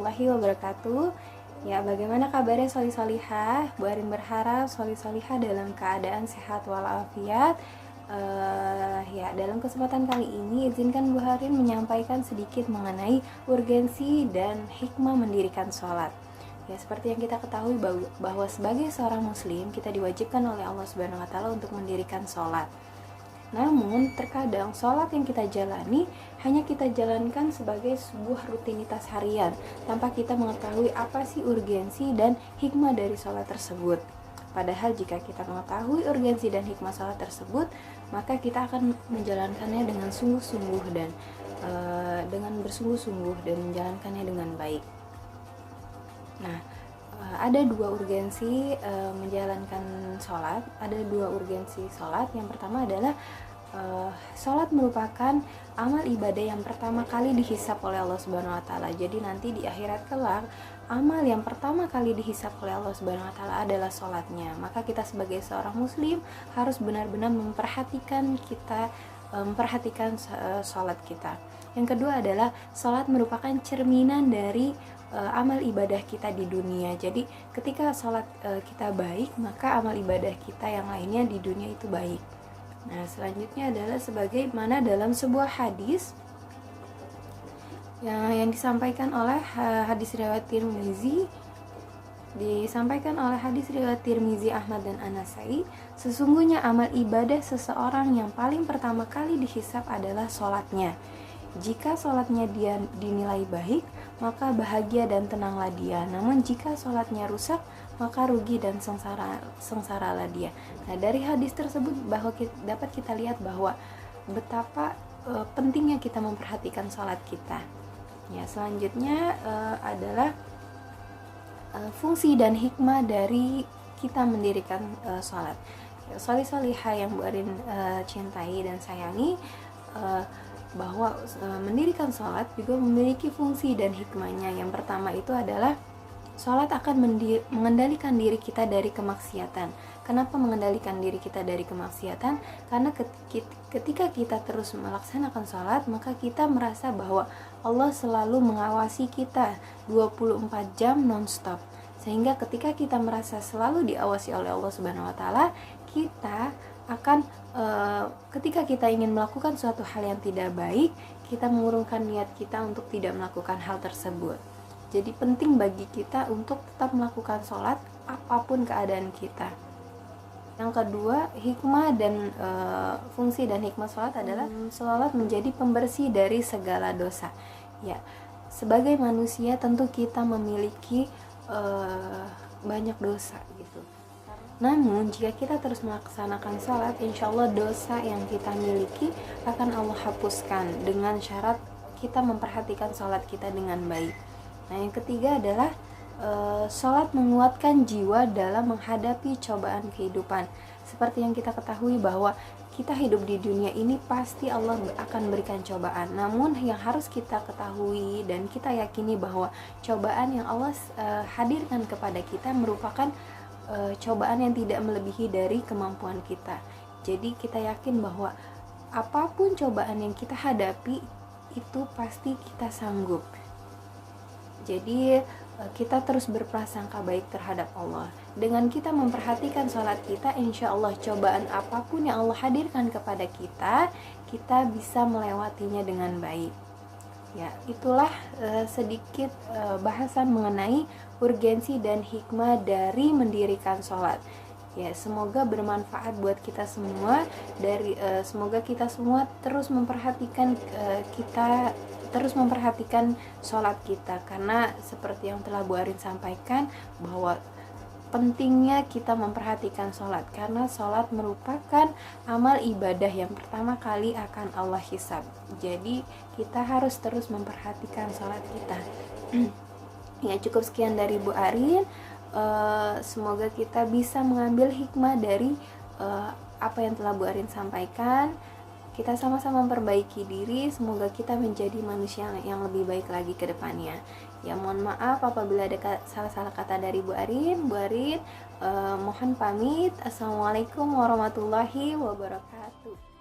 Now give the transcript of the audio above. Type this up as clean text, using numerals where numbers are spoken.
warahmatullahi wabarakatuh. Ya, bagaimana kabarnya Soli Solihah? Bu Arin berharap Soli Solihah dalam keadaan sehat walafiat. Ya, dalam kesempatan kali ini izinkan Bu Arin menyampaikan sedikit mengenai urgensi dan hikmah mendirikan sholat. Ya, seperti yang kita ketahui bahwa sebagai seorang muslim kita diwajibkan oleh Allah Subhanahu wa taala untuk mendirikan sholat. Namun, terkadang sholat yang kita jalani hanya kita jalankan sebagai sebuah rutinitas harian tanpa kita mengetahui apa sih urgensi dan hikmah dari sholat tersebut. Padahal jika kita mengetahui urgensi dan hikmah sholat tersebut, maka kita akan menjalankannya dengan sungguh-sungguh dan dengan bersungguh-sungguh dan menjalankannya dengan baik. Nah, ada dua urgensi menjalankan sholat. Ada dua urgensi sholat. Yang pertama adalah sholat merupakan amal ibadah yang pertama kali dihisab oleh Allah Subhanahu wa taala. Jadi nanti di akhirat kelak, amal yang pertama kali dihisab oleh Allah Subhanahu wa taala adalah sholatnya. Maka kita sebagai seorang muslim harus benar-benar memperhatikan sholat kita. Yang kedua adalah sholat merupakan cerminan dari amal ibadah kita di dunia. Jadi ketika sholat kita baik, maka amal ibadah kita yang lainnya di dunia itu baik. Nah, selanjutnya adalah sebagaimana dalam sebuah hadis yang disampaikan oleh hadis riwayat Tirmizi, Ahmad dan An-Nasai, sesungguhnya amal ibadah seseorang yang paling pertama kali dihisab adalah sholatnya. Jika sholatnya dia dinilai baik, maka bahagia dan tenanglah dia. Namun jika sholatnya rusak, maka rugi dan sengsaralah dia. Nah, dari hadis tersebut dapat kita lihat bahwa betapa pentingnya kita memperhatikan sholat kita. Ya, selanjutnya adalah fungsi dan hikmah dari kita mendirikan sholat. Sholih Solihah yang Bu Arin cintai dan sayangi, bahwa mendirikan sholat juga memiliki fungsi dan hikmahnya. Yang pertama itu adalah sholat akan mengendalikan diri kita dari kemaksiatan. Kenapa mengendalikan diri kita dari kemaksiatan? Karena ketika kita terus melaksanakan sholat, maka kita merasa bahwa Allah selalu mengawasi kita 24 jam non-stop. Sehingga ketika kita merasa selalu diawasi oleh Allah Subhanahu wa taala, kita akan ketika kita ingin melakukan suatu hal yang tidak baik, kita mengurungkan niat kita untuk tidak melakukan hal tersebut. Jadi penting bagi kita untuk tetap melakukan sholat apapun keadaan kita. Yang kedua, hikmah dan fungsi dan hikmah sholat adalah sholat menjadi pembersih dari segala dosa. Ya, sebagai manusia tentu kita memiliki banyak dosa gitu. Namun jika kita terus melaksanakan sholat, insya Allah dosa yang kita miliki akan Allah hapuskan dengan syarat kita memperhatikan sholat kita dengan baik. Nah, yang ketiga adalah sholat menguatkan jiwa dalam menghadapi cobaan kehidupan. Seperti yang kita ketahui bahwa kita hidup di dunia ini pasti Allah akan berikan cobaan. Namun yang harus kita ketahui dan kita yakini bahwa cobaan yang Allah hadirkan kepada kita merupakan cobaan yang tidak melebihi dari kemampuan kita. Jadi kita yakin bahwa apapun cobaan yang kita hadapi itu pasti kita sanggup. Jadi kita terus berprasangka baik terhadap Allah. Dengan kita memperhatikan sholat kita, insya Allah cobaan apapun yang Allah hadirkan kepada kita, kita bisa melewatinya dengan baik. Ya, itulah sedikit bahasan mengenai urgensi dan hikmah dari mendirikan sholat. Ya, semoga bermanfaat buat kita semua. Semoga kita semua terus memperhatikan sholat kita, karena seperti yang telah Bu Arin sampaikan bahwa pentingnya kita memperhatikan sholat, karena sholat merupakan amal ibadah yang pertama kali akan Allah hisab. Jadi kita harus terus memperhatikan sholat kita. Ya, cukup sekian dari Bu Arin. Semoga kita bisa mengambil hikmah dari apa yang telah Bu Arin sampaikan. Kita sama-sama memperbaiki diri, semoga kita menjadi manusia yang lebih baik lagi ke depannya. Ya, mohon maaf apabila ada salah-salah kata dari Bu Arin. Mohon pamit. Assalamualaikum warahmatullahi wabarakatuh.